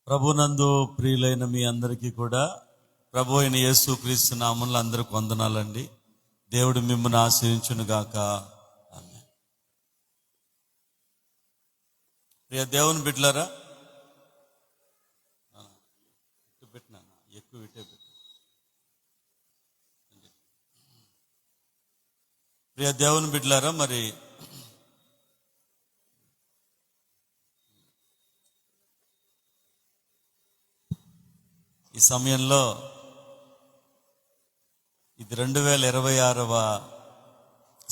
ప్రభునందు ప్రియులైన మీ అందరికీ కూడా ప్రభు అయిన యేసుక్రీస్తు నామములో అందరికి వందనాలండి. దేవుడు మిమ్మల్ని ఆశీర్వదించును గాక. ఆమేన్. ప్రియ దేవుని బిడ్డలారా, ఎక్కువ ఇటే పెట్టు. ప్రియ దేవుని బిడ్డలారా, మరి ఈ సమయంలో ఇది 2026వ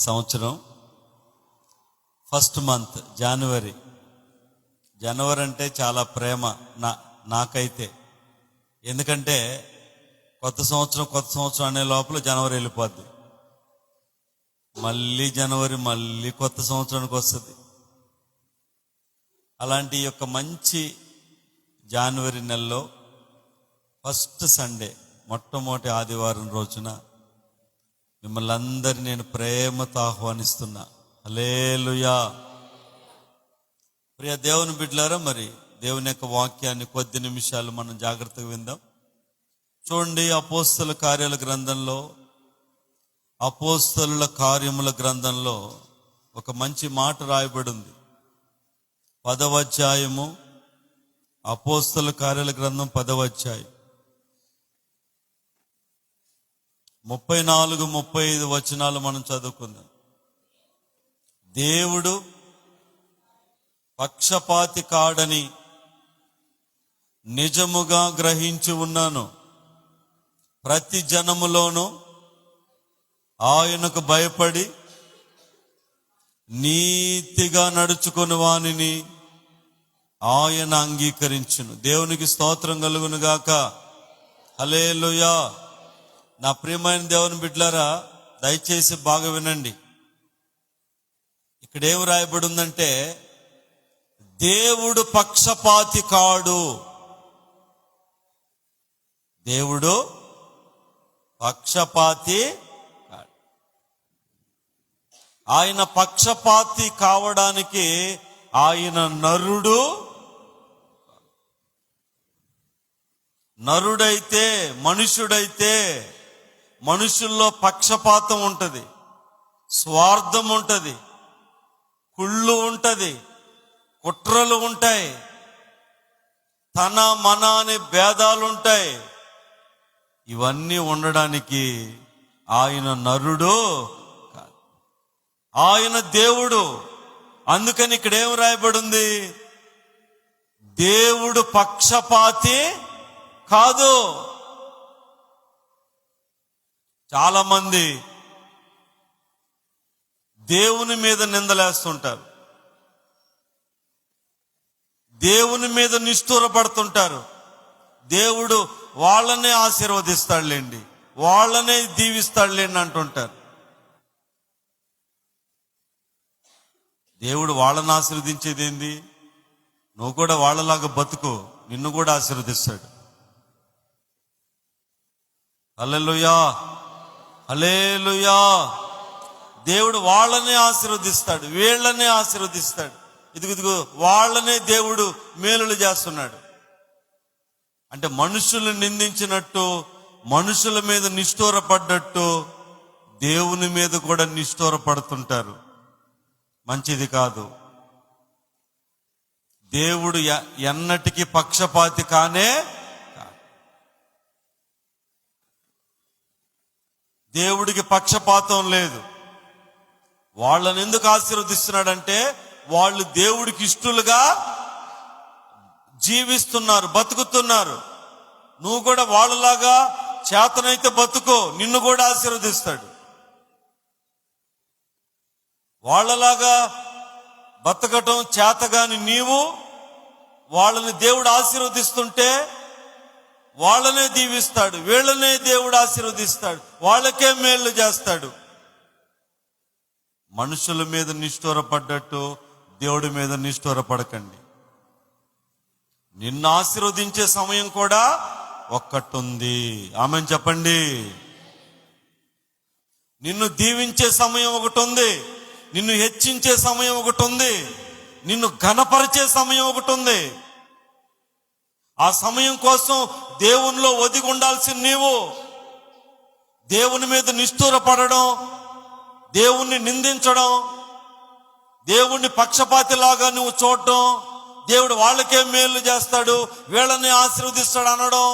సంవత్సరం ఫస్ట్ మంత్ జనవరి అంటే చాలా ప్రేమ నాకైతే. ఎందుకంటే కొత్త సంవత్సరం అనే లోపల జనవరి వెళ్ళిపోద్ది, మళ్ళీ జనవరి మళ్ళీ కొత్త సంవత్సరానికి వస్తుంది. అలాంటి యొక్క మంచి జనవరి నెలలో ఫస్ట్ సండే, మొట్టమొదటి ఆదివారం రోజున మిమ్మల్ని అందరినీ నేను ప్రేమతో ఆహ్వానిస్తున్నా. హల్లెలూయా. ప్రియ దేవుని బిడ్డలారా, మరి దేవుని యొక్క వాక్యాన్ని కొద్ది నిమిషాలు మనం జాగ్రత్తగా విందాం. చూడండి, అపోస్తలుల కార్యముల గ్రంథంలో ఒక మంచి మాట రాయబడి ఉంది. 10వ అధ్యాయము, అపోస్తలుల కార్యాల గ్రంథం 10వ అధ్యాయం 34-35 వచనాలు మనం చదువుకుందాం. దేవుడు పక్షపాతి కాడని నిజముగా గ్రహించి ఉన్నాను. ప్రతి జనములోనూ ఆయనకు భయపడి నీతిగా నడుచుకుని వానిని ఆయన అంగీకరించును. దేవునికి స్తోత్రం కలుగును గాక. హల్లెలూయా. నా ప్రియమైన దేవుని బిడ్డలారా, దయచేసి బాగా వినండి. ఇక్కడ ఏం రాయబడి ఉందంటే, దేవుడు పక్షపాతి కాడు. దేవుడు పక్షపాతి కాడు. ఆయన పక్షపాతి కావడానికి ఆయన నరుడైతే, మనుషుడైతే మనుషుల్లో పక్షపాతం ఉంటది, స్వార్థం ఉంటది, కుళ్ళు ఉంటది, కుట్రలు ఉంటాయి, తన మన అనే భేదాలు ఉంటాయి. ఇవన్నీ ఉండడానికి ఆయన నరుడు కాదు, ఆయన దేవుడు. అందుకని ఇక్కడ ఏం రాయబడి ఉంది? దేవుడు పక్షపాతి కాదు. చాలా మంది దేవుని మీద నిందలేస్తుంటారు, దేవుని మీద నిష్ఠూరపడుతుంటారు. దేవుడు వాళ్ళనే ఆశీర్వదిస్తాడులేండి, వాళ్ళనే దీవిస్తాడులేండి అంటుంటారు. దేవుడు వాళ్ళని ఆశీర్వదించేది ఏంది? నువ్వు కూడా వాళ్ళలాగా బతుకు, నిన్ను కూడా ఆశీర్వదిస్తాడు. హల్లెలూయా, హల్లెలూయా. దేవుడు వాళ్ళనే ఆశీర్వదిస్తాడు, వీళ్ళనే ఆశీర్వదిస్తాడు. ఇదిగో వాళ్ళనే దేవుడు మేలులు చేస్తున్నాడు. అంటే మనుషులు నిందించినట్టు, మనుషుల మీద నిష్ఠూరపడ్డట్టు దేవుని మీద కూడా నిష్ఠూరపడుతుంటారు. మంచిది కాదు. దేవుడు ఎన్నటికీ పక్షపాతి కానే కాదు. దేవుడికి పక్షపాతం లేదు. వాళ్ళని ఎందుకు ఆశీర్వదిస్తున్నాడంటే, వాళ్ళు దేవుడికి ఇష్టలుగా జీవిస్తున్నారు, బతుకుతున్నారు. నువ్వు కూడా వాళ్ళలాగా చేతనైతే బతుకో, నిన్ను కూడా ఆశీర్వదిస్తాడు. వాళ్ళలాగా బతకటం చేతగాని నీవు వాళ్ళని దేవుడు ఆశీర్వదిస్తుంటే వాళ్ళనే దీవిస్తాడు, వీళ్ళనే దేవుడు ఆశీర్వదిస్తాడు, వాళ్ళకే మేలు చేస్తాడు. మనుషుల మీద నిష్ఠూరపడ్డట్టు దేవుడి మీద నిష్ఠూరపడకండి. నిన్ను ఆశీర్వదించే సమయం కూడా ఒక్కటి ఉంది. ఆమెన్ చెప్పండి. నిన్ను దీవించే సమయం ఒకటి ఉంది, నిన్ను హెచ్చించే సమయం ఒకటి ఉంది, నిన్ను ఘనపరిచే సమయం ఒకటి ఉంది. ఆ సమయం కోసం దేవునిలో ఒదిగి ఉండాల్సిన నీవు దేవుని మీద నిష్ఠూరపడడం, దేవుణ్ణి నిందించడం, దేవుణ్ణి పక్షపాతిలాగా నువ్వు చూడటం, దేవుడు వాళ్ళకే మేలు చేస్తాడు వీళ్ళని ఆశీర్వదిస్తాడు అనడం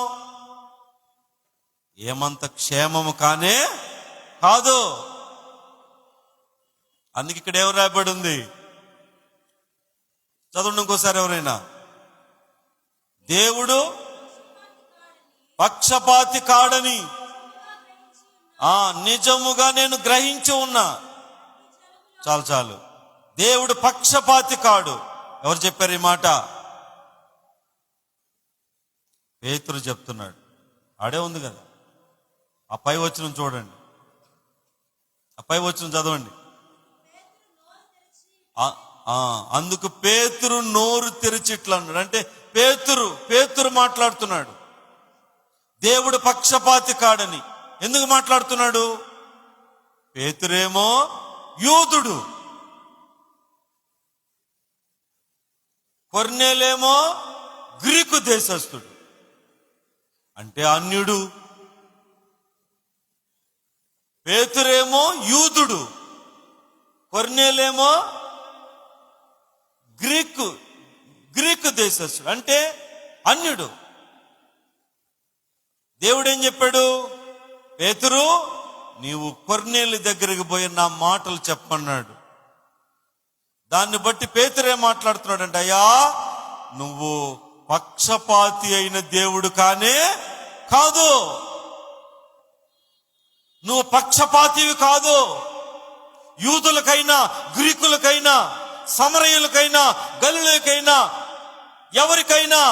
ఏమంత క్షేమము కానే కాదు. అందుకే ఇక్కడ ఏం రాయబడి ఉంది? చదవండి ఇంకోసారి ఎవరైనా. దేవుడు పక్షపాతి కాడని నిజముగా నేను గ్రహించి ఉన్నా. చాలు. దేవుడు పక్షపాతి కాడు. ఎవరు చెప్పారు ఈ మాట? పేతురు చెప్తున్నాడు. ఆడే ఉంది కదా, ఆ పై వచనం చూడండి, ఆ పై వచనం చదవండి. అందుకు పేతురు నోరు తెరిచి ఇట్లా అన్నాడు. అంటే పేతురు మాట్లాడుతున్నాడు. దేవుడు పక్షపాతి కాడని ఎందుకు మాట్లాడుతున్నాడు? పేతురేమో యూదుడు, కొర్నేలేమో గ్రీకు దేశస్థుడు, అంటే అన్యుడు. పేతురేమో యూదుడు, కొర్నేలేమో గ్రీకు దేశస్థుడు, అంటే అన్యుడు. దేవుడు ఏం చెప్పాడు? పేతురు, నీవు కొర్నేలు దగ్గరికి పోయి నా మాటలు చెప్పన్నాడు. దాన్ని బట్టి పేతురే మాట్లాడుతున్నాడంట, అయ్యా నువ్వు పక్షపాతి అయిన దేవుడు కానే కాదు, నువ్వు పక్షపాతివి కాదు. యూదులకైనా, గ్రీకులకైనా, సమరయులకైనా, గలిలకైనా, ఎవరికైనా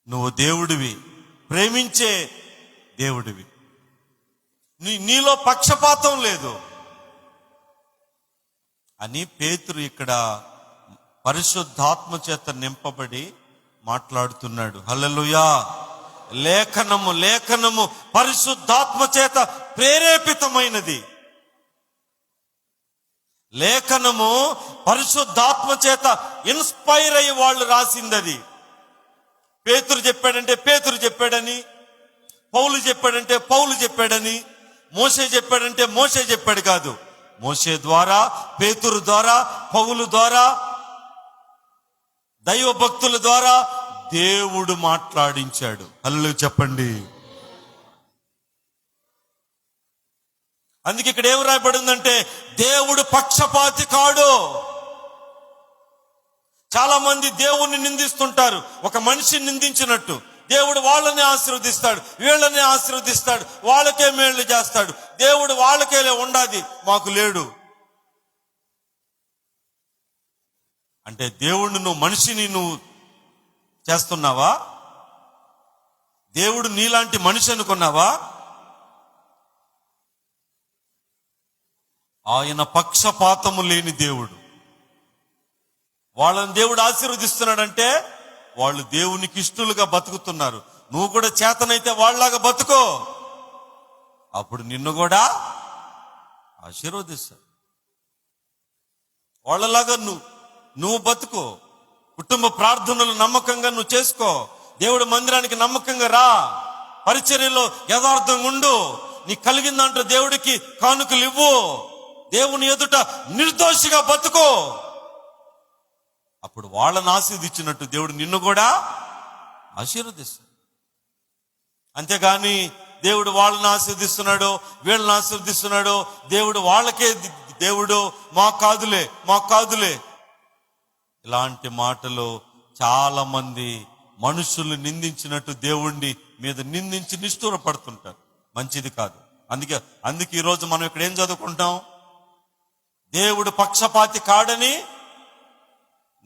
నువ్వు దేవుడివి, ప్రేమించే దేవుడివి. నీలో పక్షపాతం లేదు అని పేతురు ఇక్కడ పరిశుద్ధాత్మ చేత నింపబడి మాట్లాడుతున్నాడు. హల్లెలూయా. లేఖనము పరిశుద్ధాత్మ చేత ప్రేరేపితమైనది. లేఖనము పరిశుద్ధాత్మ చేత ఇన్స్పైర్ అయ్యి వాళ్ళు రాసిందది. పేతురు చెప్పాడంటే పేతురు చెప్పాడని, పౌలు చెప్పాడంటే పౌలు చెప్పాడని, మోషే చెప్పాడంటే మోషే చెప్పాడు కాదు. మోషే ద్వారా, పేతురు ద్వారా, పౌలు ద్వారా, దైవ భక్తుల ద్వారా దేవుడు మాట్లాడించాడు. హల్లెలూయా చెప్పండి. అందుకే ఇక్కడ ఏం రాయబడిందంటే దేవుడు పక్షపాతి కాడు. చాలా మంది దేవుణ్ణి నిందిస్తుంటారు, ఒక మనిషిని నిందించినట్టు. దేవుడు వాళ్ళని ఆశీర్వదిస్తాడు, వీళ్ళని ఆశీర్వదిస్తాడు, వాళ్ళకే మేళ్లు చేస్తాడు. దేవుడు వాళ్ళకే ఉండాది, మాకు లేడు. అంటే దేవుడిని నువ్వు మనిషిని నువ్వు చేస్తున్నావా? దేవుడు నీలాంటి మనిషి అనుకున్నావా? ఆయన పక్షపాతము లేని దేవుడు. వాళ్ళని దేవుడు ఆశీర్వదిస్తున్నాడంటే వాళ్ళు దేవునికి ఇష్టలుగా బతుకుతున్నారు. నువ్వు కూడా చేతనైతే వాళ్ళలాగా బతుకో, అప్పుడు నిన్ను కూడా ఆశీర్వదిస్తాడు. వాళ్ళలాగా నువ్వు బతుకో. కుటుంబ ప్రార్థనలు నమ్మకంగా నువ్వు చేసుకో. దేవుడి మందిరానికి నమ్మకంగా రా. పరిచర్యలో యథార్థంగా ఉండు. నీకు కలిగిందంటూ దేవుడికి కానుకలు ఇవ్వు. దేవుని ఎదుట నిర్దోషిగా బతుకో. అప్పుడు వాళ్ళని ఆశీర్వదించినట్టు దేవుడు నిన్ను కూడా ఆశీర్వదిస్తాడు. అంతేగాని దేవుడు వాళ్ళని ఆశీర్వదిస్తున్నాడు, వీళ్ళని ఆశీర్వదిస్తున్నాడు, దేవుడు వాళ్ళకే దేవుడు, మాకు కాదులే. ఇలాంటి మాటలు చాలా మంది మనుషులు నిందించినట్టు దేవుణ్ణి మీద నిందించి నిష్ఠూరపడుతుంటారు. మంచిది కాదు. అందుకే ఈరోజు మనం ఇక్కడ ఏం చదువుకుంటాం? దేవుడు పక్షపాతి కాడని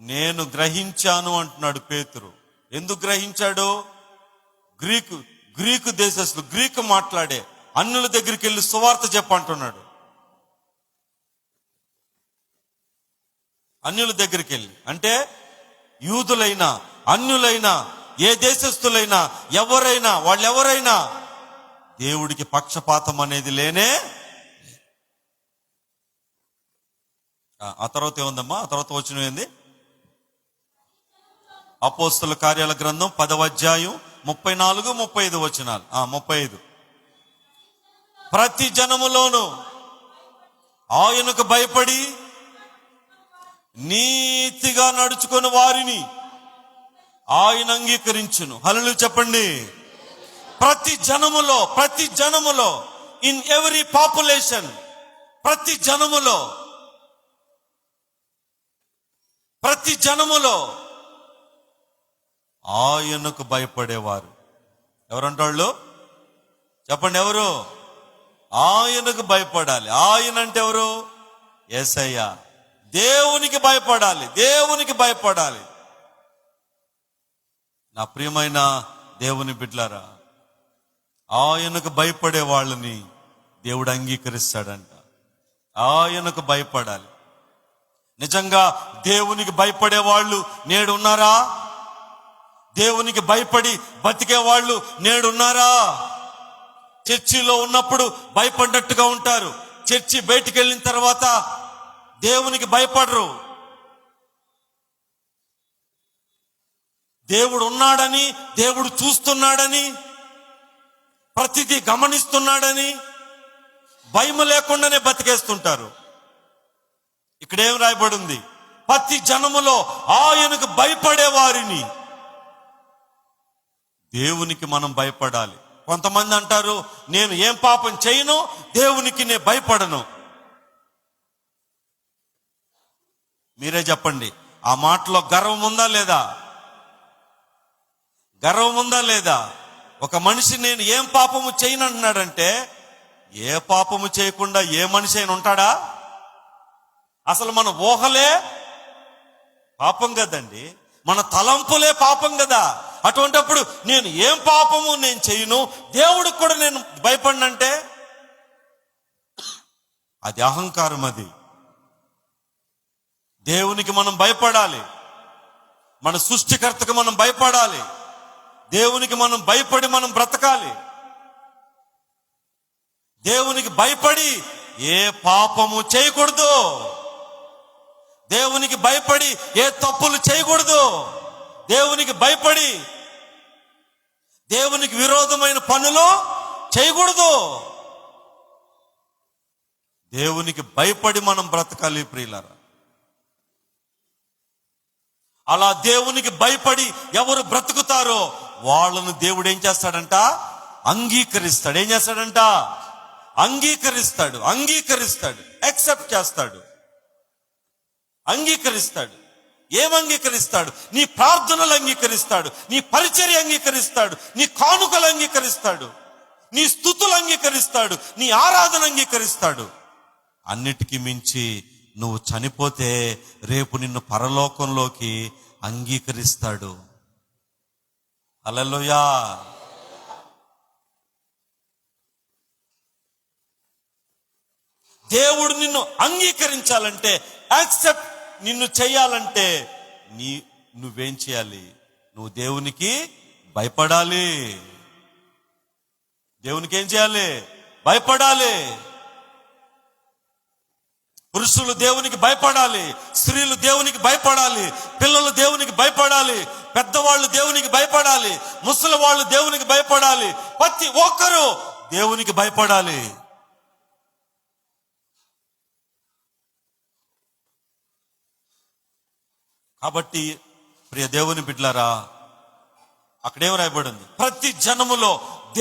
నేను గ్రహించాను అంటున్నాడు పేతురు. ఎందుకు గ్రహించాడు? గ్రీకు దేశస్తులు, గ్రీకు మాట్లాడే అన్యుల దగ్గరికి వెళ్ళి సువార్త చెప్పంటున్నాడు. అన్యుల దగ్గరికి వెళ్ళి అంటే యూదులైనా, అన్యులైనా, ఏ దేశస్తులైనా, వాళ్ళెవరైనా దేవుడికి పక్షపాతం అనేది లేనే. ఆ తర్వాత ఏముందమ్మా? ఆ తర్వాత వచ్చిన ఏంది? అపోస్తల కార్యాల గ్రంథం 10వ అధ్యాయం 34, 35 వచనాలు. 35. ప్రతి జనములోను ఆయనకు భయపడి నీతిగా నడుచుకుని వారిని ఆయన అంగీకరించును. హల్లెలూయా చెప్పండి. ప్రతి జనములో ఇన్ ఎవరీ పాపులేషన్, ప్రతి జనములో ఆయనకు భయపడేవారు ఎవరంటాళ్ళు? చెప్పండి, ఎవరు? ఆయనకు భయపడాలి. ఆయన అంటే ఎవరు? యేసయ్య. దేవునికి భయపడాలి. నా ప్రియమైన దేవుని బిడ్డలారా, ఆయనకు భయపడే వాళ్ళని దేవుడు అంగీకరిస్తాడంట. ఆయనకు భయపడాలి. నిజంగా దేవునికి భయపడే వాళ్ళు నేడు ఉన్నారా? దేవునికి భయపడి బతికే వాళ్ళు నేడున్నారా? చర్చిలో ఉన్నప్పుడు భయపడ్డట్టుగా ఉంటారు, చర్చి బయటికి వెళ్ళిన తర్వాత దేవునికి భయపడరు. దేవుడు ఉన్నాడని, దేవుడు చూస్తున్నాడని, ప్రతిదీ గమనిస్తున్నాడని భయం లేకుండానే బతికేస్తుంటారు. ఇక్కడేం రాయబడి ఉంది? ప్రతి జనములో ఆయనకు భయపడే వారిని. దేవునికి మనం భయపడాలి. కొంతమంది అంటారు, నేను ఏం పాపం చేయను, దేవునికి నేను భయపడను. మీరే చెప్పండి, ఆ మాటలో గర్వం ఉందా లేదా? ఒక మనిషి నేను ఏం పాపము చేయను అంటున్నాడంటే, ఏ పాపము చేయకుండా ఏ మనిషి అయినా ఉంటాడా? అసలు మన ఊహలే పాపం కదండి, మన తలంపులే పాపం కదా. అటువంటిప్పుడు నేను ఏం పాపము నేను చేయను, దేవుడికి కూడా నేను భయపడినంటే అది అహంకారం. అది దేవునికి మనం భయపడాలి. మన సృష్టికర్తకు మనం భయపడాలి. దేవునికి మనం భయపడి మనం బ్రతకాలి. దేవునికి భయపడి ఏ పాపము చేయకూడదు. దేవునికి భయపడి ఏ తప్పులు చేయకూడదు. దేవునికి భయపడి దేవునికి విరోధమైన పనులు చేయకూడదు. దేవునికి భయపడి మనం బ్రతకాలి ప్రియులారా. అలా దేవునికి భయపడి ఎవరు బ్రతుకుతారో వాళ్ళను దేవుడు ఏం చేస్తాడంట? అంగీకరిస్తాడు. ఏం చేస్తాడంట? అంగీకరిస్తాడు. యాక్సెప్ట్ చేస్తాడు, అంగీకరిస్తాడు. ఏం అంగీకరిస్తాడు? నీ ప్రార్థనలు అంగీకరిస్తాడు, నీ పరిచర్య అంగీకరిస్తాడు, నీ కానుకలు అంగీకరిస్తాడు, నీ స్తుతులు అంగీకరిస్తాడు, నీ ఆరాధన అంగీకరిస్తాడు. అన్నిటికీ మించి నువ్వు చనిపోతే రేపు నిన్ను పరలోకంలోకి అంగీకరిస్తాడు. హల్లెలూయా. దేవుడు నిన్ను అంగీకరించాలంటే, యాక్సెప్ట్ నిన్ను చేయాలంటే నువ్వేం చేయాలి? నువ్వు దేవునికి భయపడాలి. దేవునికి ఏం చేయాలి? భయపడాలి. పురుషులు దేవునికి భయపడాలి, స్త్రీలు దేవునికి భయపడాలి, పిల్లలు దేవునికి భయపడాలి, పెద్దవాళ్ళు దేవునికి భయపడాలి, ముసలి వాళ్ళు దేవునికి భయపడాలి, ప్రతి ఒక్కరూ దేవునికి భయపడాలి. కాబట్టి ప్రియ దేవుని బిడ్డలారా, అక్కడేం రాయబడింది? ప్రతి జనములో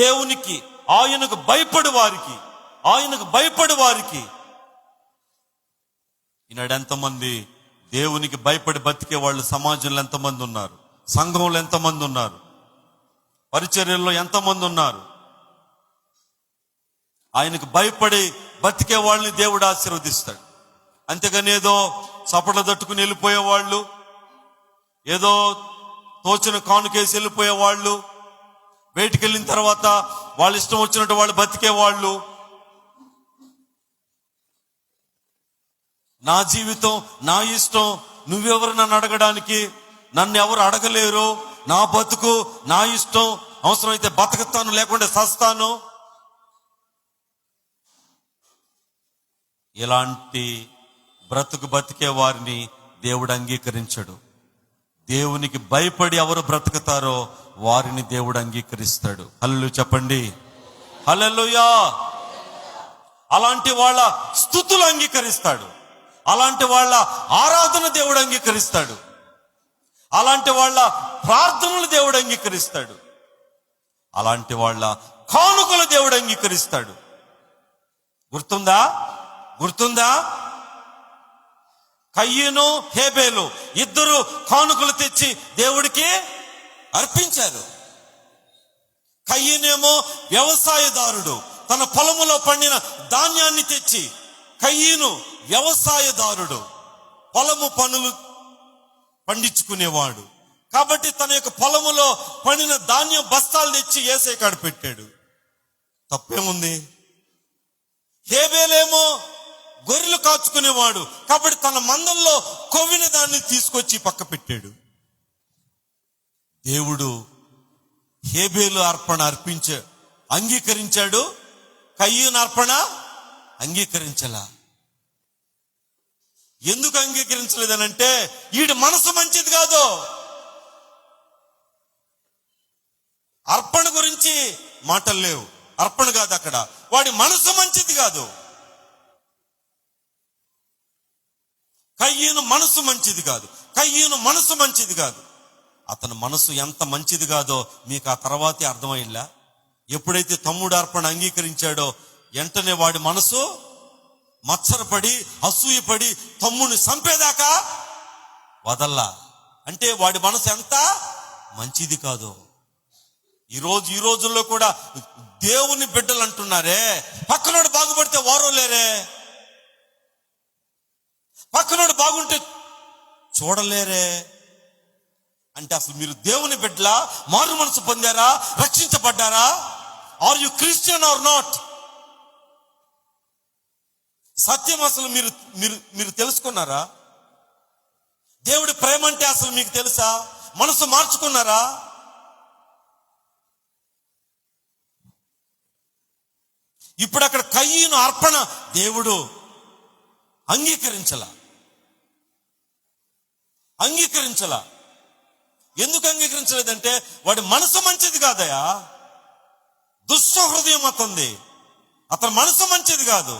దేవునికి ఆయనకు భయపడి వారికి. ఈనాడు ఎంతమంది దేవునికి భయపడి బతికే వాళ్ళు సమాజంలో ఎంతమంది ఉన్నారు? సంఘంలో ఎంతమంది ఉన్నారు? పరిచర్యల్లో ఎంతమంది ఉన్నారు? ఆయనకు భయపడి బతికే వాళ్ళని దేవుడు ఆశీర్వదిస్తాడు. అంతేగాని ఏదో చప్పట్లు తట్టుకుని వెళ్ళిపోయేవాళ్ళు, ఏదో తోచిన కానుకేసి వెళ్ళిపోయేవాళ్ళు, బయటికి వెళ్ళిన తర్వాత వాళ్ళ ఇష్టం వచ్చినట్టు వాళ్ళు బతికేవాళ్ళు, నా జీవితం నా ఇష్టం, నువ్వెవరు నన్ను అడగడానికి, నన్ను ఎవరు అడగలేరు, నా బతుకు నా ఇష్టం, అవసరమైతే బతుకుతాను లేకుంటే సస్తాను, ఇలాంటి బతికే వారిని దేవుడు అంగీకరించడు. దేవునికి భయపడి ఎవరు బ్రతుకుతారో వారిని దేవుడు అంగీకరిస్తాడు. హల్లెలూయా చెప్పండి, హల్లెలూయా. అలాంటి వాళ్ళ స్తుతులు అంగీకరిస్తాడు, అలాంటి వాళ్ళ ఆరాధన దేవుడు అంగీకరిస్తాడు, అలాంటి వాళ్ళ ప్రార్థనలు దేవుడు అంగీకరిస్తాడు, అలాంటి వాళ్ళ కానుకలు దేవుడు అంగీకరిస్తాడు. గుర్తుందా? కయ్యను హేబేలు ఇద్దరు కానుకలు తెచ్చి దేవుడికి అర్పించారు. కయ్యనేమో వ్యవసాయదారుడు, తన పొలములో పండిన ధాన్యాన్ని తెచ్చి, కయ్యను వ్యవసాయదారుడు, పొలము పనులు పండించుకునేవాడు కాబట్టి తన యొక్క పొలములో పండిన ధాన్యం బస్తాలు తెచ్చి యేసయ్య కాడ పెట్టాడు. తప్పేముంది? హేబేలేమో గొర్రెలు కాచుకునేవాడు కాబట్టి తన మందల్లో కొవ్విన దాన్ని తీసుకొచ్చి పక్క పెట్టాడు. దేవుడు హేబేలు అర్పణ అంగీకరించాడు, కయ్యూను అర్పణ అంగీకరించలా. ఎందుకు అంగీకరించలేదనంటే వీడి మనసు మంచిది కాదు. అర్పణ గురించి మాటలు లేవు, అర్పణ కాదు అక్కడ, వాడి మనసు మంచిది కాదు. కయ్యూను మనసు మంచిది కాదు. అతని మనసు ఎంత మంచిది కాదో మీకు ఆ తర్వాతే అర్థమైందా? ఎప్పుడైతే తమ్ముడు అర్పణ అంగీకరించాడో వెంటనే వాడి మనసు మత్సరపడి అసూయపడి తమ్ముడిని చంపేదాకా వదల్లా. అంటే వాడి మనసు ఎంత మంచిది కాదో. ఈ రోజుల్లో కూడా దేవుని బిడ్డలు అంటున్నారే, పక్కనోడు బాగుపడితే వారో లేరే, పక్కనోడు బాగుంటే చూడలేరే. అంటే అసలు మీరు దేవుని బిడ్డలా? మారు మనసు పొందారా? రక్షించబడ్డారా? Are you Christian or not? సత్యం అసలు మీరు తెలుసుకున్నారా? దేవుడి ప్రేమ అంటే అసలు మీకు తెలుసా? మనసు మార్చుకున్నారా? ఇప్పుడు అక్కడ కయ్యూను అర్పణ దేవుడు అంగీకరించలా. ఎందుకు అంగీకరించలేదంటే వాడి మనసు మంచిది కాదయా, దుష్ట హృదయం అతని మనసు మంచిది కాదు.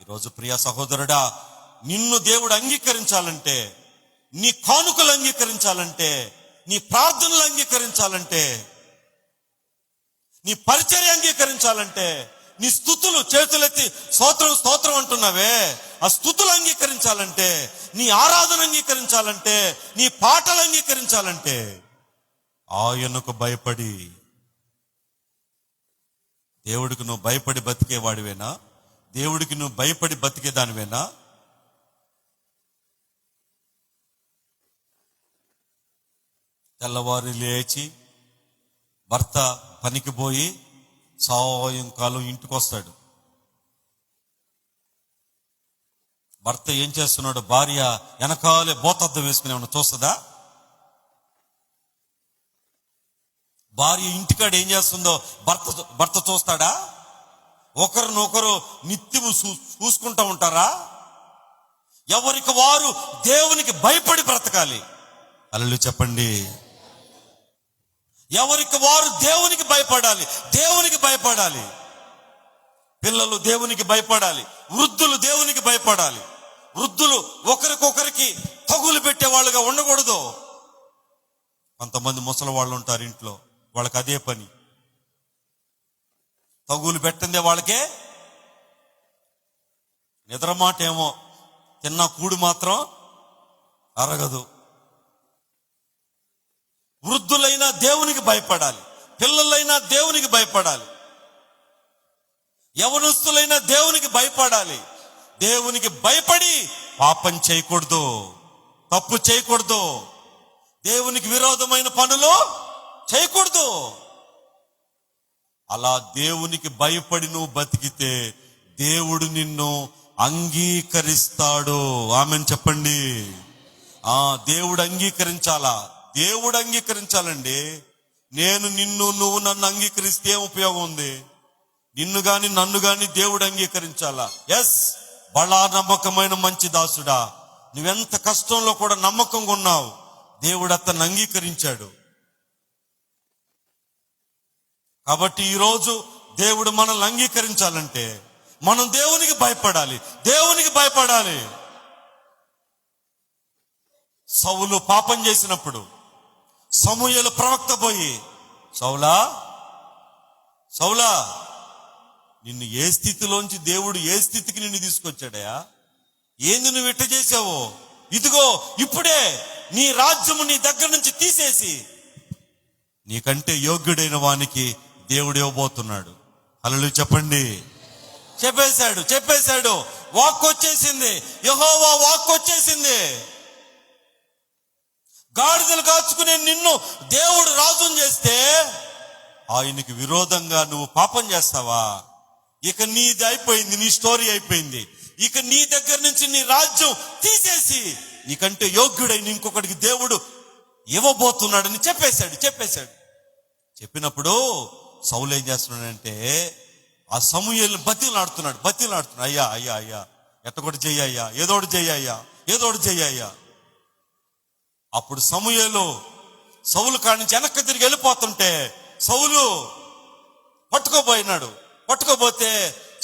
ఈరోజు ప్రియ సహోదరుడా, నిన్ను దేవుడు అంగీకరించాలంటే, నీ కానుకలు అంగీకరించాలంటే, నీ ప్రార్థనలు అంగీకరించాలంటే, నీ పరిచర్య అంగీకరించాలంటే, నీ స్తుతులు చేతులెత్తి స్తోత్రం స్తోత్రం అంటున్నావే ఆ స్తుతులు అంగీకరించాలంటే, నీ ఆరాధన అంగీకరించాలంటే, నీ పాటలు అంగీకరించాలంటే ఆయనకు భయపడి, దేవుడికి నువ్వు భయపడి బతికేవాడివేనా? దేవుడికి నువ్వు భయపడి బతికేదానివేనా? తెల్లవారు లేచి భర్త పనికి పోయి సాయంకాలం ఇంటికి వస్తాడు. భర్త ఏం చేస్తున్నాడు? భార్య వెనకాలే బోతద్దం వేసుకుని ఏమన్నా చూస్తుందా? భార్య ఇంటికాడ ఏం చేస్తుందో భర్త చూస్తాడా? ఒకరినొకరు నిత్యము చూసుకుంటూ ఉంటారా? ఎవరికి వారు దేవునికి భయపడి బ్రతకాలి. హల్లెలూయా చెప్పండి. ఎవరికి వారు దేవునికి భయపడాలి. పిల్లలు దేవునికి భయపడాలి, వృద్ధులు దేవునికి భయపడాలి. వృద్ధులు ఒకరికొకరికి తగులు పెట్టే వాళ్ళుగా ఉండకూడదు. కొంతమంది ముసలి వాళ్ళు ఉంటారు ఇంట్లో, వాళ్ళకి అదే పని. తగులు పెట్టిందే వాళ్ళకే నిద్రమాట ఏమో, తిన్న కూడు మాత్రం అరగదు. వృద్ధులైనా దేవునికి భయపడాలి, పిల్లలైనా దేవునికి భయపడాలి, యవనస్తులైనా దేవునికి భయపడాలి. దేవునికి భయపడి పాపం చేయకూడదు, తప్పు చేయకూడదు, దేవునికి విరోధమైన పనులు చేయకూడదు. అలా దేవునికి భయపడి నువ్వు బతికితే దేవుడు నిన్ను అంగీకరిస్తాడు. ఆమెన్ చెప్పండి. దేవుడు అంగీకరించాలండి. నువ్వు నన్ను అంగీకరిస్తే ఏం ఉపయోగం ఉంది? నిన్ను గాని నన్ను గాని దేవుడు అంగీకరించాలా. ఎస్, బలా నమ్మకమైన మంచి దాసుడా, నువ్వెంత కష్టంలో కూడా నమ్మకంగా ఉన్నావు. దేవుడు అతన్ని అంగీకరించాడు. కాబట్టి ఈరోజు దేవుడు మనల్ని అంగీకరించాలంటే మనం దేవునికి భయపడాలి, దేవునికి భయపడాలి. సౌలు పాపం చేసినప్పుడు సమూయేలు ప్రవక్త పోయి, సౌలా సౌలా, నిన్ను ఏ స్థితిలోంచి దేవుడు ఏ స్థితికి నిన్ను తీసుకొచ్చాడయా? ఏంది నువ్వు ఇట్ట చేసావో? ఇదిగో ఇప్పుడే నీ రాజ్యము నీ దగ్గర నుంచి తీసేసి నీకంటే యోగ్యుడైన వానికి దేవుడు ఇవ్వబోతున్నాడు. హల్లెలూయా చెప్పండి. చెప్పేశాడు. వాక్కు వచ్చేసింది, యెహోవా వాక్కు వచ్చేసింది. గాడిదలు కాచుకునే నిన్ను దేవుడు రాజుని చేస్తే ఆయనకి విరోధంగా నువ్వు పాపం చేస్తావా? ఇక నీది అయిపోయింది, నీ స్టోరీ అయిపోయింది. ఇక నీ దగ్గర నుంచి నీ రాజ్యం తీసేసి నీకంటే యోగ్యుడైన ఇంకొకటికి దేవుడు ఇవ్వబోతున్నాడని చెప్పేశాడు. చెప్పినప్పుడు సౌలు ఏం చేస్తున్నాడంటే ఆ సమూయేలుని బతిలాడుతున్నాడు. అయ్యా ఎట్టకొటి చెయ్యయ్యా, ఏదోటి చెయ్యయ్యా. అప్పుడు సమూయేలు సౌలు కాడి నుంచి వెనక్కి తిరిగి వెళ్ళిపోతుంటే సౌలు పట్టుకోబోతే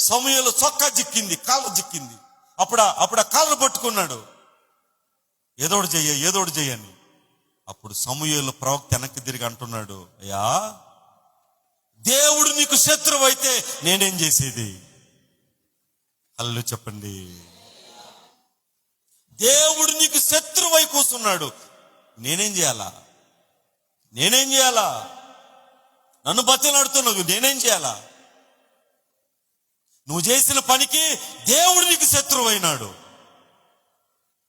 సమూయేలు చొక్కా జిక్కింది, కాళ్ళ జిక్కింది. అప్పుడు ఆ కాళ్ళను పట్టుకున్నాడు. ఏదోటి చెయ్యని. అప్పుడు సమూయేలు ప్రవక్త వెనక్కి తిరిగి అంటున్నాడు, అయ్యా దేవుడు నీకు శత్రువు అయితే నేనేం చేసేది? హల్లెలూయా చెప్పండి. దేవుడు నీకు శత్రువై కూర్చున్నాడు, నేనేం చేయాలా? నన్ను బతిలాడుతున్నావు, నేనేం చేయాలా? నువ్వు చేసిన పనికి దేవుడు నీకు శత్రువైనాడు.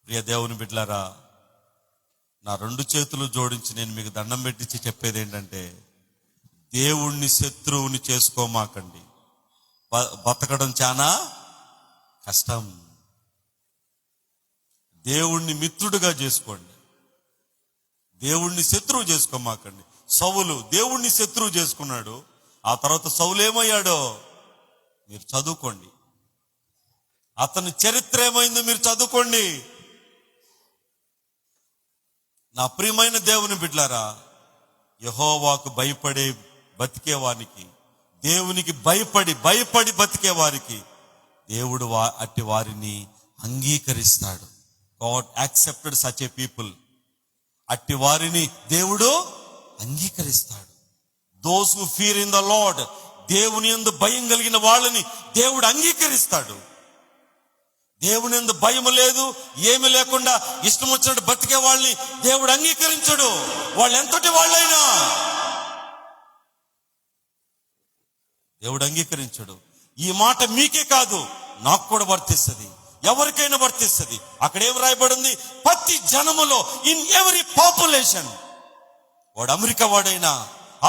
ప్రియ దేవుని బిడ్డలారా, నా 2 చేతులు జోడించి నేను మీకు దండం పెట్టించి చెప్పేది ఏంటంటే, దేవుణ్ణి శత్రువుని చేసుకోమాకండి. బతకడం చాలా కష్టం. దేవుణ్ణి మిత్రుడిగా చేసుకోండి, దేవుణ్ణి శత్రువు చేసుకోమాకండి. సౌలు దేవుణ్ణి శత్రువు చేసుకున్నాడు. ఆ తర్వాత సౌలు ఏమయ్యాడో మీరు చదువుకోండి. అతని చరిత్ర ఏమైందో మీరు చదువుకోండి. నా ప్రియమైన దేవుని బిడ్డలారా, యెహోవాకు భయపడే బతికేవానికి, దేవునికి భయపడి బతికేవారికి దేవుడు అట్టి వారిని అంగీకరిస్తాడు. God accepted such a people. అట్టి వారిని దేవుడు అంగీకరిస్తాడు. Those who fear in the Lord, దేవుని యందు భయం కలిగిన వాళ్ళని దేవుడు అంగీకరిస్తాడు. దేవుని యందు భయం లేదు, ఏమి లేకుండా ఇష్టం వచ్చినట్టు బతికే వాళ్ళని దేవుడు అంగీకరించడు. వాళ్ళు ఎంతటి వాళ్ళైనా దేవుడు అంగీకరించడు. ఈ మాట మీకే కాదు, నాకు కూడా వర్తిస్తుంది, ఎవరికైనా వర్తిస్తుంది. అక్కడ ఏం రాయబడింది? ప్రతి జనములో, ఇన్ ఎవరీ పాపులేషన్. వాడు అమెరికా వాడైనా,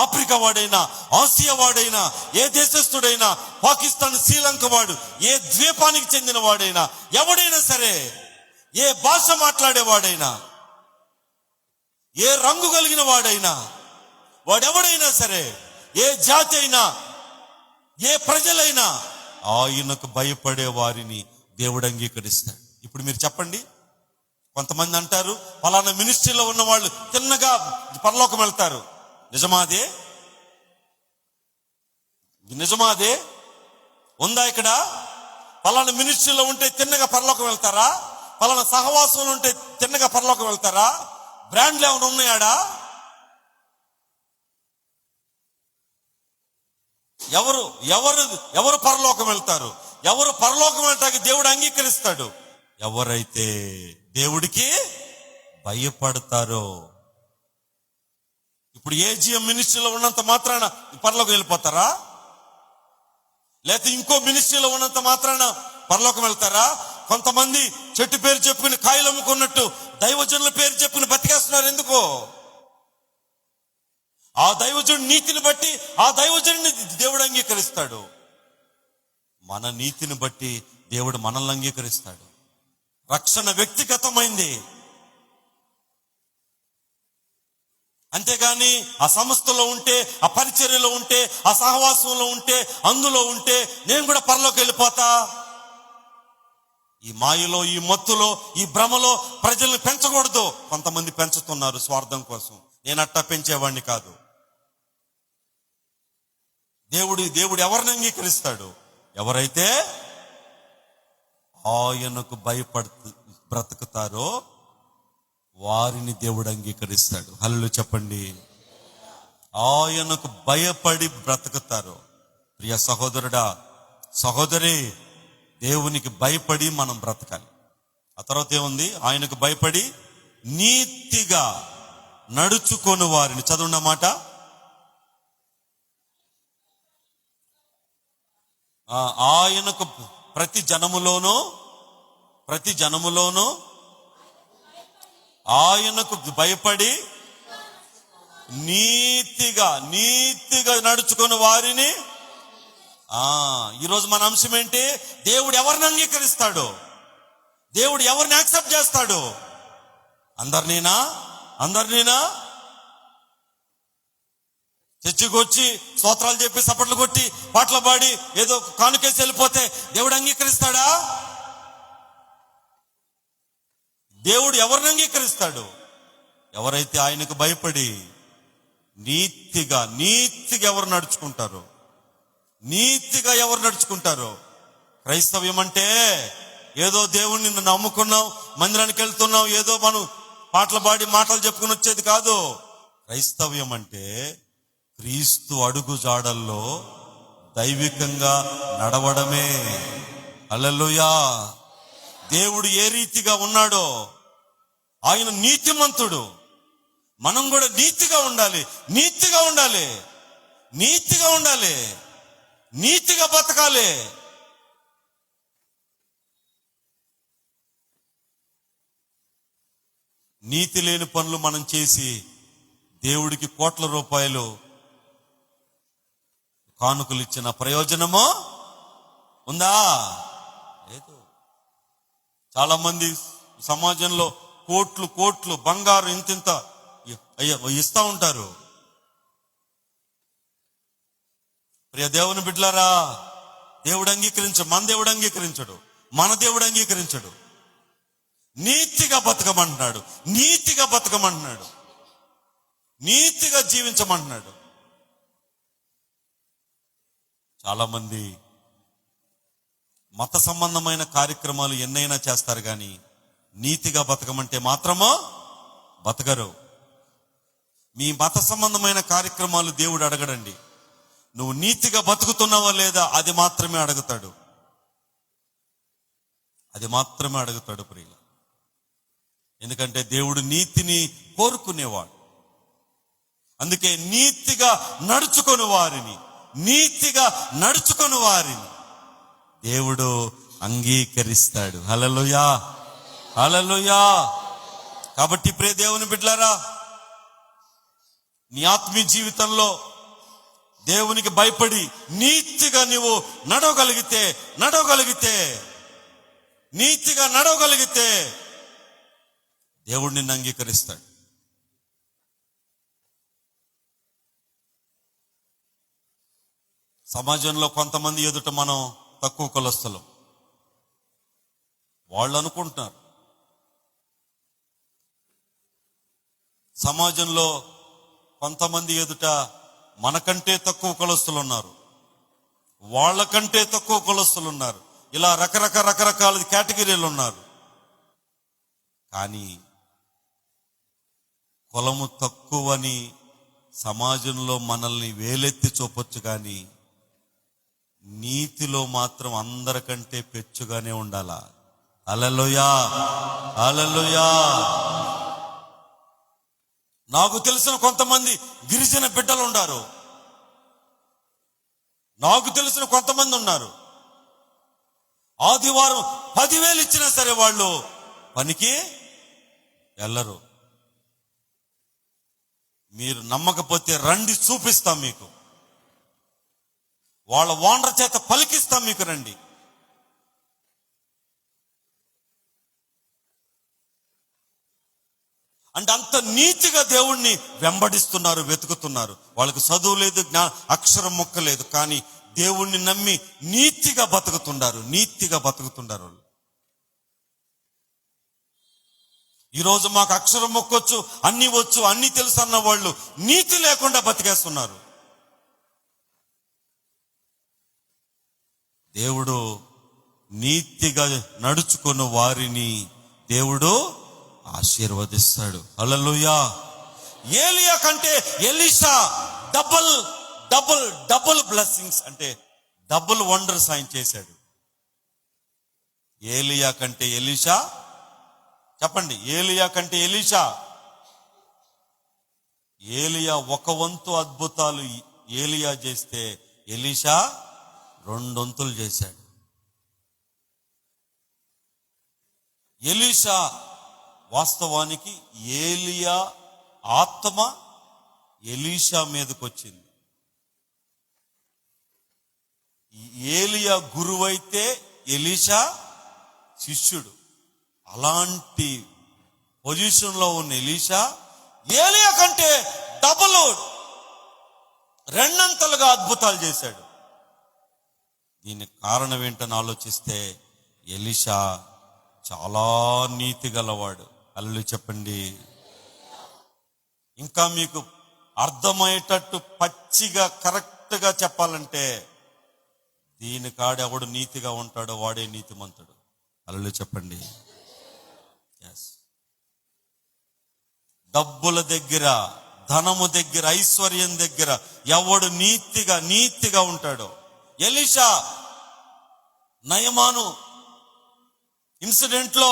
ఆఫ్రికా వాడైనా, ఆసియా వాడైనా, ఏ దేశస్థుడైనా, పాకిస్తాన్, శ్రీలంక వాడు, ఏ ద్వీపానికి చెందిన వాడైనా, ఎవడైనా సరే, ఏ భాష మాట్లాడేవాడైనా, ఏ రంగు కలిగిన వాడైనా, వాడెవడైనా సరే, ఏ జాతి అయినా, ఏ ప్రజలైనా, ఆయనకు భయపడే వారిని దేవుడు అంగీకరిస్తాడు. ఇప్పుడు మీరు చెప్పండి, కొంతమంది అంటారు ఫలానా మినిస్ట్రీలో ఉన్న వాళ్ళు తిన్నగా పరలోకం వెళ్తారు. నిజమాదే ఉందా? ఇక్కడ ఫలానా మినిస్ట్రీలో ఉంటే తిన్నగా పరలోకం వెళ్తారా? ఫలానా సహవాసంలో ఉంటే తిన్నగా పరలోకం వెళ్తారా? బ్రాండ్లు ఏమైనా ఉన్నాయాడా? ఎవరు పరలోకం వెళ్తారు? ఎవరు పరలోకం వెళ్ళటానికి దేవుడు అంగీకరిస్తాడు? ఎవరైతే దేవుడికి భయపడతారో. ఇప్పుడు ఏజిఎం మినిస్ట్రీలో ఉన్నంత మాత్రాన పరలోకం వెళ్ళిపోతారా? లేకపోతే ఇంకో మినిస్ట్రీలో ఉన్నంత మాత్రాన పరలోకం వెళ్తారా? కొంతమంది చెట్టు పేరు చెప్పుకుని కాయలు అమ్ముకున్నట్టు దైవజనుల పేరు చెప్పుకుని బతికేస్తున్నారు. ఎందుకో? ఆ దైవజనుడి నీతిని బట్టి ఆ దైవజనుడిని దేవుడు అంగీకరిస్తాడు. మన నీతిని బట్టి దేవుడు మనల్ని అంగీకరిస్తాడు. రక్షణ వ్యక్తిగతమైంది. అంతేగాని ఆ సంస్థలో ఉంటే, ఆ పరిచర్యలో ఉంటే, ఆ సహవాసంలో ఉంటే, అందులో ఉంటే నేను కూడా పరలోకి వెళ్ళిపోతా, ఈ మాయలో, ఈ మత్తులో, ఈ భ్రమలో ప్రజల్ని పెంచకూడదు. కొంతమంది పెంచుతున్నారు స్వార్థం కోసం. నేను అట్టా పెంచేవాడిని కాదు. దేవుడు ఎవరిని అంగీకరిస్తాడు? ఎవరైతే ఆయనకు భయపడుతూ బ్రతుకుతారో వారిని దేవుడు అంగీకరిస్తాడు. హల్లెలూయా చెప్పండి. ఆయనకు భయపడి బ్రతుకుతారు. ప్రియ సహోదరుడా, సహోదరి, దేవునికి భయపడి మనం బ్రతకాలి. ఆ తర్వాత ఏముంది? ఆయనకు భయపడి నీతిగా నడుచుకొని వారిని. చదువున్న మాట. ఆయనకు ప్రతి జనములోనూ ఆయనకు భయపడి నీతిగా నడుచుకుని వారిని. ఈరోజు మన అంశం ఏంటి? దేవుడు ఎవరిని అంగీకరిస్తాడు? దేవుడు ఎవరిని యాక్సెప్ట్ చేస్తాడు? అందరినీనా? చర్చికి వచ్చి స్తోత్రాలు చెప్పి సపట్లు కొట్టి పాటలు పాడి ఏదో కానుకేసి వెళ్ళిపోతే దేవుడు అంగీకరిస్తాడా? దేవుడు ఎవరిని అంగీకరిస్తాడు? ఎవరైతే ఆయనకు భయపడి నీతిగా ఎవరు నడుచుకుంటారో. క్రైస్తవ్యం అంటే ఏదో దేవుణ్ణి నమ్ముకున్నాం, మందిరానికి వెళ్తున్నాం, ఏదో మనం పాటలు పాడి మాటలు చెప్పుకుని వచ్చేది కాదు. క్రైస్తవ్యం అంటే క్రీస్తు అడుగు జాడల్లో దైవికంగా నడవడమే. హల్లెలూయా. దేవుడు ఏ రీతిగా ఉన్నాడో ఆయన నీతిమంతుడు. మనం కూడా నీతిగా ఉండాలి, నీతిగా బతకాలి. నీతి లేని పనులు మనం చేసి దేవుడికి కోట్ల రూపాయలు కానుకలు ఇచ్చిన ప్రయోజనమో ఉందా? లేదు. చాలా మంది సమాజంలో కోట్లు బంగారు ఇంతింత ఇస్తా ఉంటారు. ప్రియ దేవుని బిడ్డలారా, మన దేవుడు అంగీకరించడు. నీతిగా బతకమంటున్నాడు, నీతిగా జీవించమంటున్నాడు. చాలా మంది మత సంబంధమైన కార్యక్రమాలు ఎన్నైనా చేస్తారు కానీ నీతిగా బతకమంటే మాత్రమో బతకరు. మీ మత సంబంధమైన కార్యక్రమాలు దేవుడు అడగడండి. నువ్వు నీతిగా బతుకుతున్నావా లేదా అది మాత్రమే అడుగుతాడు ప్రియుల. ఎందుకంటే దేవుడు నీతిని కోరుకునేవాడు. అందుకే నీతిగా నడుచుకొని వారిని దేవుడు అంగీకరిస్తాడు. హల్లెలూయా. కాబట్టి ప్రియ దేవుని బిడ్డలారా, నీ ఆత్మీయ జీవితంలో దేవునికి భయపడి నీతిగా నీవు నడవగలిగితే దేవుడు నిన్ను అంగీకరిస్తాడు. సమాజంలో కొంతమంది ఎదుట మనం తక్కువ కులస్తులం. వాళ్ళు అనుకుంటున్నారు. సమాజంలో కొంతమంది ఎదుట మనకంటే తక్కువ కులస్తులు ఉన్నారు, వాళ్ళకంటే తక్కువ కులస్తులు ఉన్నారు. ఇలా రకరకాల కేటగిరీలు ఉన్నారు. కానీ కులము తక్కువని సమాజంలో మనల్ని వేలెత్తి చూపొచ్చు, కానీ నీతిలో మాత్రం అందరికంటే పెచ్చుగానే ఉండాలా. హల్లెలూయా. నాకు తెలిసిన కొంతమంది గిరిజన బిడ్డలు ఉన్నారు. ఆదివారం 10,000 ఇచ్చినా సరే వాళ్ళు పనికి వెళ్ళరు. మీరు నమ్మకపోతే రండి, చూపిస్తాం మీకు. వాళ్ళ ఓనర్ చేత పలికిస్తాం మీకు, రండి. అంటే అంత నీతిగా దేవుణ్ణి వెంబడిస్తున్నారు, వెతుకుతున్నారు. వాళ్ళకి చదువు లేదు, అక్షరం ముక్క లేదు, కానీ దేవుణ్ణి నమ్మి నీతిగా బతుకుతున్నారు వాళ్ళు. ఈరోజు మాకు అక్షరం మొక్కొచ్చు, అన్ని వచ్చు, అన్ని తెలుసు అన్న వాళ్ళు నీతి లేకుండా బతికేస్తున్నారు. దేవుడు నీతిగా నడుచుకున్న వారిని దేవుడు ఆశీర్వదిస్తాడు. హల్లెలూయా. ఏలియా కంటే Elisha double double double blessings, అంటే డబుల్ వండర్స్ ఆయన చేశాడు. ఏలియా కంటే ఎలీషా, చెప్పండి, ఏలియా కంటే ఎలీషా. ఏలియా ఒక వంతు అద్భుతాలు ఏలియా చేస్తే ఎలీషా 2 వంతులు చేశాడు. ఎలీషా వాస్తవానికి ఏలియా ఆత్మ ఎలీషా మీదకి వచ్చింది. ఏలియా గురువైతే ఎలీషా శిష్యుడు. అలాంటి పొజిషన్లో ఉన్న ఎలీషా ఏలియా కంటే డబుల్ 2 అంతలుగా అద్భుతాలు చేశాడు. దీనికి కారణం ఏంటని ఆలోచిస్తే ఎలీషా చాలా నీతి గలవాడు. హల్లెలూయా చెప్పండి. ఇంకా మీకు అర్థమయ్యేటట్టు పచ్చిగా కరెక్ట్గా చెప్పాలంటే, దీని కాడు ఎవడు నీతిగా ఉంటాడో వాడే నీతిమంతుడు. హల్లెలూయా చెప్పండి. డబ్బుల దగ్గర, ధనము దగ్గర, ఐశ్వర్యం దగ్గర ఎవడు నీతిగా ఉంటాడో. ఎలీషా నయమాను ఇన్సిడెంట్ లో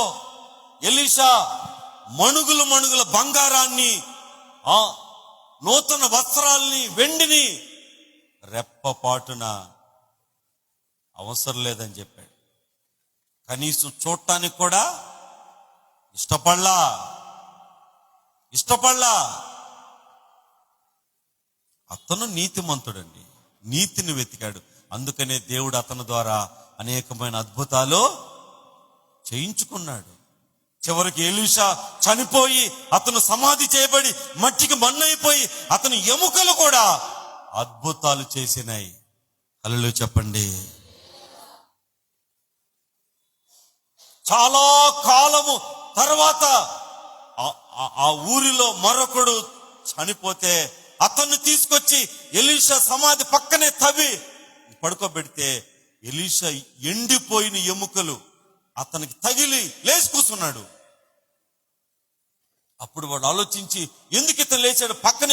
ఎలీషా మణుగుల బంగారాన్ని, నూతన వస్త్రాల్ని, వెండిని రెప్పపాటున అవసరం లేదని చెప్పాడు. కనీసం చూడటానికి కూడా ఇష్టపడలా. అతను నీతిమంతుడండి, నీతిని వెతికాడు. అందుకనే దేవుడు అతని ద్వారా అనేకమైన అద్భుతాలు చేయించుకున్నాడు. చివరికి ఎలీషా చనిపోయి అతను సమాధి చేయబడి మట్టికి మన్నైపోయి అతని ఎముకలు కూడా అద్భుతాలు చేసినాయి. హల్లెలూయా చెప్పండి. చాలా కాలము తర్వాత ఆ ఊరిలో మరొకడు చనిపోతే అతన్ని తీసుకొచ్చి ఎలీషా సమాధి పక్కనే తవ్వి పడుకోబెడితే ఎలీషా ఎండిపోయిన ఎముకలు అతనికి తగిలి లేచి కూర్చున్నాడు. అప్పుడు వాడు ఆలోచించి, ఎందుకు ఇతను లేచాడు? పక్కన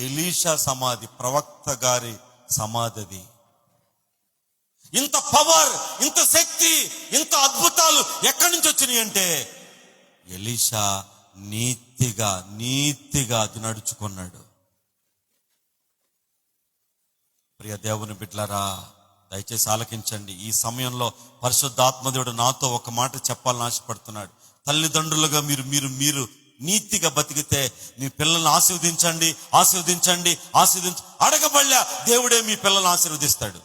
ఎలీషా సమాధి, ప్రవక్త గారి సమాధి. ఇంత పవర్, ఇంత శక్తి, ఇంత అద్భుతాలు ఎక్కడి నుంచి వచ్చినాయి అంటే ఎలీషా నీతిగా అది నడుచుకున్నాడు. ప్రియ దేవుని బిడ్డలారా, దయచేసి ఆలకించండి. ఈ సమయంలో పరిశుద్ధాత్మదేవుడు నాతో ఒక మాట చెప్పాలని ఆశపడుతున్నాడు. తల్లిదండ్రులుగా మీరు నీతిగా బతికితే మీ పిల్లల్ని ఆశీర్వదించండి. అడగబడలే, దేవుడే మీ పిల్లల్ని ఆశీర్వదిస్తాడు.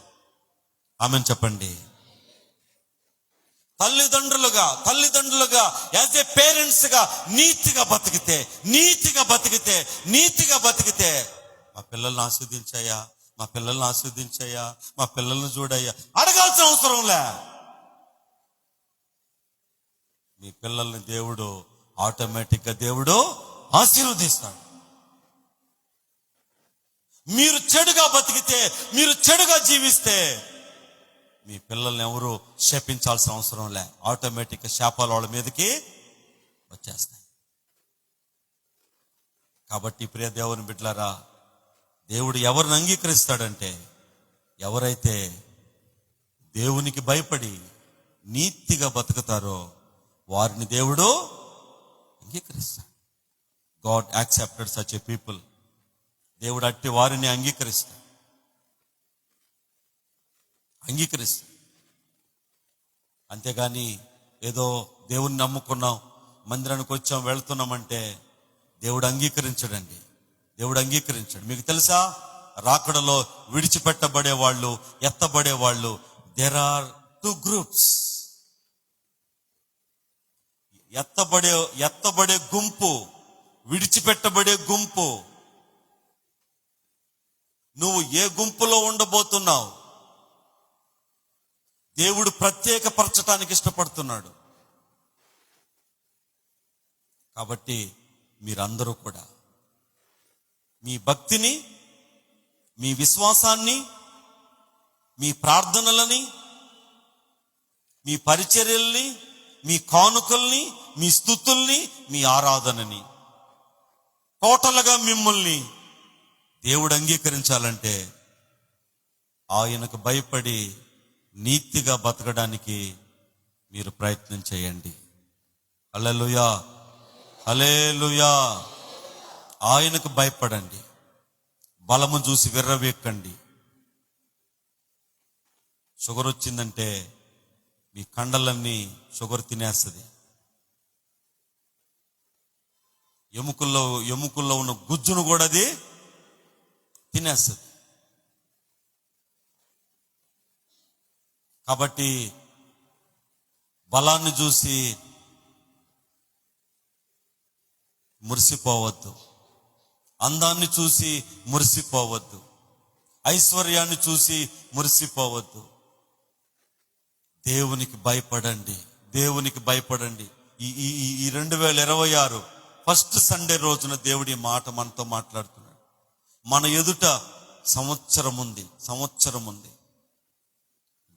ఆమెన్ చెప్పండి. తల్లిదండ్రులుగా యాజ్ ఏ పేరెంట్స్ గా నీతిగా బతికితే మా పిల్లల్ని ఆశీర్వదించాయా, మా పిల్లల్ని చూడయ్యా, అడగాల్సిన అవసరంలే. మీ పిల్లల్ని దేవుడు ఆటోమేటిక్ గా దేవుడు ఆశీర్వదిస్తాడు. మీరు చెడుగా బతికితే, మీరు చెడుగా జీవిస్తే మీ పిల్లల్ని ఎవరు శపించాల్సిన అవసరం లే. ఆటోమేటిక్ గా శాపాలు వాళ్ళ మీదకి వచ్చేస్తాయి. కాబట్టి ప్రియ దేవుని బిడ్డలారా, దేవుడు ఎవరిని అంగీకరిస్తాడంటే ఎవరైతే దేవునికి భయపడి నీతిగా బతుకుతారో వారిని దేవుడు అంగీకరిస్తాడు. God accepted such a people. దేవుడు అట్టి వారిని అంగీకరిస్తాడు. అంతేగాని ఏదో దేవుని నమ్ముకున్నాం, మందిరానికి వచ్చాం, వెళ్తున్నామంటే దేవుడు అంగీకరించడండి. మీకు తెలుసా, రాకడలో విడిచిపెట్టబడే వాళ్ళు, ఎత్తబడే వాళ్ళు, దేర్ ఆర్ 2 గ్రూప్స్. ఎత్తబడే గుంపు, విడిచిపెట్టబడే గుంపు. నువ్వు ఏ గుంపులో ఉండబోతున్నావు? దేవుడు ప్రత్యేకపరచటానికి ఇష్టపడుతున్నాడు. కాబట్టి మీరందరూ కూడా మీ భక్తిని, మీ విశ్వాసాన్ని, మీ ప్రార్థనలని, మీ పరిచర్యల్ని, మీ కానుకల్ని, మీ స్తుతుల్ని, మీ ఆరాధనని, టోటల్గా మిమ్మల్ని దేవుడు అంగీకరించాలంటే ఆయనకు భయపడి నీతిగా బతకడానికి మీరు ప్రయత్నం చేయండి. హల్లెలూయా, హల్లెలూయా. ఆయనకు భయపడండి. బలము చూసి విర్రవీక్కండి. షుగర్ వచ్చిందంటే మీ కండలన్నీ షుగర్ తినేస్తుంది. ఎముకల్లో ఉన్న గుజ్జును కూడా అది తినేస్తుంది. కాబట్టి బలాన్ని చూసి మురిసిపోవద్దు, అందాన్ని చూసి మురిసిపోవద్దు, ఐశ్వర్యాన్ని చూసి మురిసిపోవద్దు. దేవునికి భయపడండి, దేవునికి భయపడండి. ఈ 2026 ఫస్ట్ సండే రోజున దేవుడి మాట మనతో మాట్లాడుతున్నాడు. మన ఎదుట సంవత్సరం ఉంది.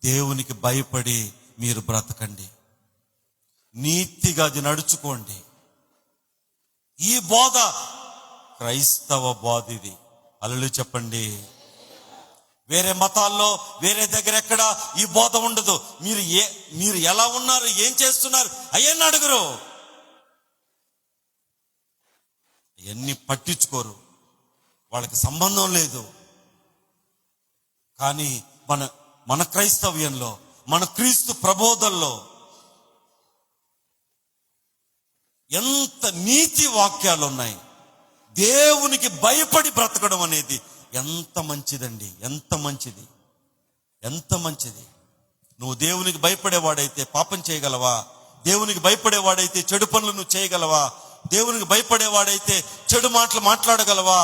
దేవునికి భయపడి మీరు బ్రతకండి, నీతిగా అది నడుచుకోండి. ఈ బోధ క్రైస్తవ బోధ. ఇది హల్లెలూయా చెప్పండి. వేరే మతాల్లో వేరే దగ్గర ఎక్కడ ఈ బోధ ఉండదు. మీరు ఎలా ఉన్నారు, ఏం చేస్తున్నారు అయ్యని అడుగురు, అవన్నీ పట్టించుకోరు, వాళ్ళకి సంబంధం లేదు. కానీ మన క్రైస్తవ్యంలో, మన క్రీస్తు ప్రబోధంలో ఎంత నీతి వాక్యాలు ఉన్నాయి. దేవునికి భయపడి బ్రతకడం అనేది ఎంత మంచిదండి, ఎంత మంచిది. నువ్వు దేవునికి భయపడేవాడైతే పాపం చేయగలవా? దేవునికి భయపడేవాడైతే చెడు పనులు నువ్వు చేయగలవా? దేవునికి భయపడేవాడైతే చెడు మాటలు మాట్లాడగలవా?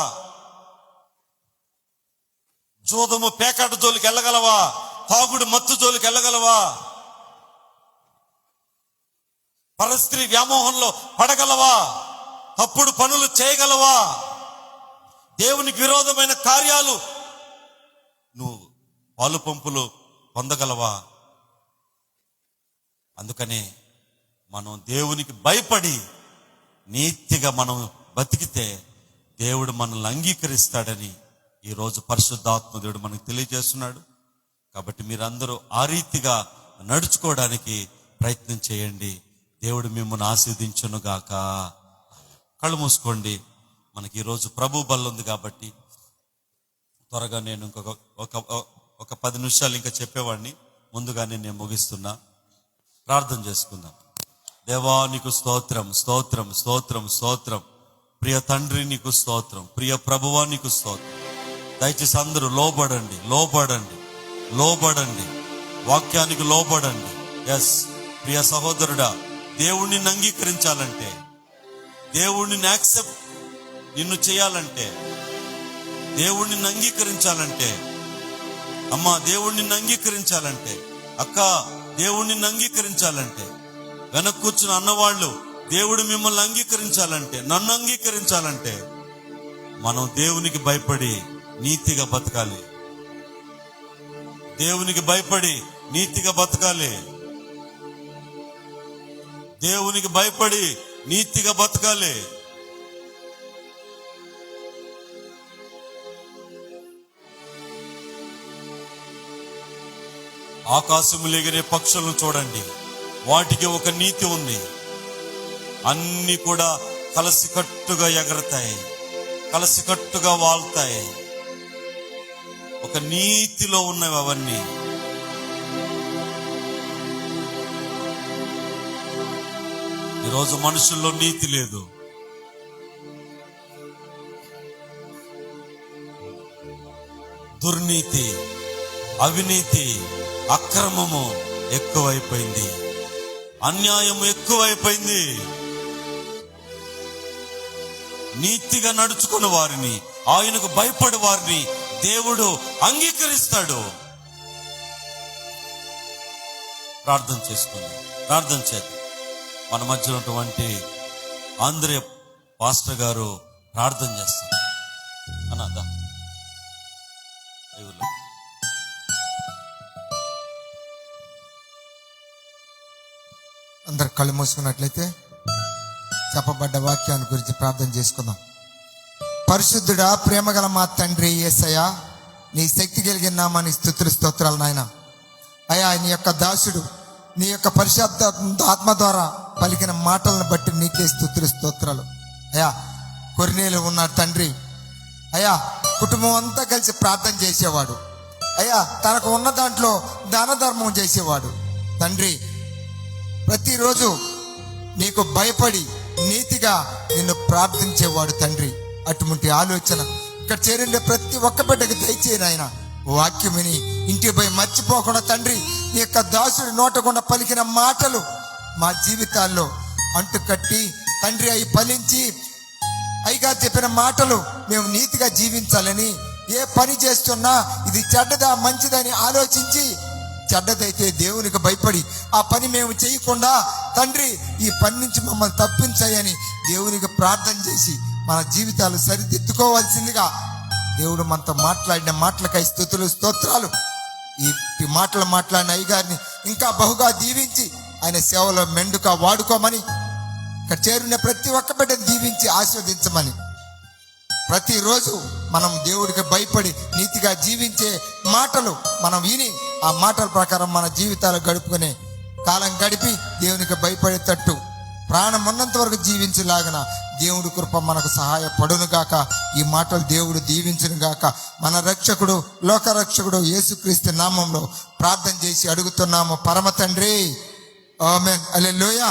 జోదము పేకాట జోలికి వెళ్ళగలవా? తాగుడు మత్తు జోలికి వెళ్ళగలవా? పరస్త్రీ వ్యామోహంలో పడగలవా? తప్పుడు పనులు చేయగలవా? దేవునికి విరోధమైన కార్యాలు నువ్వు పాలు పంపులు పొందగలవా? అందుకనే మనం దేవునికి భయపడి నీతిగా మనం బతికితే దేవుడు మనల్ని అంగీకరిస్తాడని ఈరోజు పరిశుద్ధాత్మ దేవుడు మనకు తెలియజేస్తున్నాడు. కాబట్టి మీరందరూ ఆ రీతిగా నడుచుకోవడానికి ప్రయత్నం చేయండి. దేవుడు మిమ్మల్ని ఆశీర్వదించును గాక. కళ్ళు మూసుకోండి. మనకి ఈరోజు ప్రభు బల్ల ఉంది కాబట్టి త్వరగా నేను ఒక 10 నిమిషాలు ఇంకా చెప్పేవాడిని. ముందుగానే నేను ముగిస్తున్నా. ప్రార్థన చేసుకుందాం. దేవా నీకు స్తోత్రం, స్తోత్రం, స్తోత్రం, స్తోత్రం. ప్రియ తండ్రి నీకు స్తోత్రం, ప్రియ ప్రభువా నీకు స్తోత్రం. దయచేసి అందరూ లోబడండి, వాక్యానికి లోబడండి. ఎస్ ప్రియ సహోదరుడా, దేవుణ్ణి అంగీకరించాలంటే, దేవుణ్ణి యాక్సెప్ట్ నిన్ను చేయాలంటే, దేవుణ్ణి అంగీకరించాలంటే, అమ్మా దేవుణ్ణి అంగీకరించాలంటే, అక్క దేవుణ్ణి అంగీకరించాలంటే, వెనక కూర్చున్న అన్నవాళ్ళు దేవుడు మిమ్మల్ని అంగీకరించాలంటే, నన్ను అంగీకరించాలంటే మనం దేవునికి భయపడి నీతిగా బతకాలి. దేవునికి భయపడి నీతిగా బతకాలి. దేవునికి భయపడి నీతిగా బతకాలి. ఆకాశములు ఎగిరే పక్షులను చూడండి, వాటికి ఒక నీతి ఉంది. అన్ని కూడా కలసికట్టుగా ఎగరతాయి, కలసికట్టుగా వాళ్తాయి. ఒక నీతిలో ఉన్నవి అవన్నీ. ఈరోజు మనుషుల్లో నీతి లేదు. దుర్నీతి, అవినీతి, అక్రమము ఎక్కువైపోయింది, అన్యాయము ఎక్కువైపోయింది. నీతిగా నడుచుకున్న వారిని, ఆయనకు భయపడే వారిని దేవుడు అంగీకరిస్తాడు. ప్రార్థన చేసుకుందాం, ప్రార్థన చేద్దాం. మన మధ్య ఉన్నటువంటి ఆంధ్రే పాస్టర్ గారు ప్రార్థన చేస్తారు. అన్నదా అందరు కళ్ళు మూసుకున్నట్లయితే చెప్పబడ్డ వాక్యాన్ని గురించి ప్రార్థన చేసుకుందాం. పరిశుద్ధుడా, ప్రేమగల మా తండ్రి యేసయ్యా, నీ శక్తి కలిగిన నామానికి స్తుతులు స్తోత్రాలు నాయన. అయ్యా, నీ యొక్క దాసుడు నీ యొక్క పరిశుద్ధ ఆత్మ ద్వారా పలికిన మాటలను బట్టి నీకే స్తుతులు స్తోత్రాలు. అయ్యా, కొర్నేలు ఉన్నాడు తండ్రి. అయ్యా, కుటుంబం అంతా కలిసి ప్రార్థన చేసేవాడు. అయ్యా, తనకు ఉన్న దాంట్లో దాన ధర్మం చేసేవాడు తండ్రి. ప్రతిరోజు నీకు భయపడి నీతిగా నిన్ను ప్రార్థించేవాడు తండ్రి. అటువంటి ఆలోచన ఇక్కడ చేరిండే ప్రతి ఒక్క బిడ్డకి దయచేయను ఆయన. వాక్యం విని ఇంటికి పోయి మర్చిపోకుండా తండ్రి, నీ యొక్క దాసుడి నోటకుండా పలికిన మాటలు మా జీవితాల్లో అంటుకట్టి తండ్రి అవి ఫలించి అయ్యగా చెప్పిన మాటలు మేము నీతిగా జీవించాలని, ఏ పని చేస్తున్నా ఇది చెడ్డదా మంచిదని ఆలోచించి చెడ్డదైతే దేవునికి భయపడి ఆ పని మేము చేయకుండా తండ్రి ఈ పని నుంచి మమ్మల్ని తప్పించాయని దేవునికి ప్రార్థన చేసి మన జీవితాలు సరిదిద్దుకోవాల్సిందిగా దేవుడు మనతో మాట్లాడిన మాటలకై స్తుతులు స్తోత్రాలు. ఈ మాటలు మాట్లాడిన అయ్యగారిని ఇంకా బహుగా దీవించి ఆయన సేవలో మెండుగా వాడుకోమని, ఇక్కడ చేరిన ప్రతి ఒక్క బిడ్డను దీవించి ఆస్వాదించమని, ప్రతిరోజు మనం దేవుడికి భయపడి నీతిగా జీవించే మాటలు మనం విని ఆ మాటల ప్రకారం మన జీవితాలు గడుపుకునే కాలం గడిపి దేవునికి భయపడేటట్టు ప్రాణం ఉన్నంత వరకు జీవించలాగన దేవుడి కృప మనకు సహాయపడును గాక. ఈ మాటలు దేవుడు దీవించును గాక. మన రక్షకుడు లోకరక్షకుడు యేసుక్రీస్తు నామంలో ప్రార్థన చేసి అడుగుతున్నాము పరమ తండ్రి. ఆమేన్. హల్లెలూయా.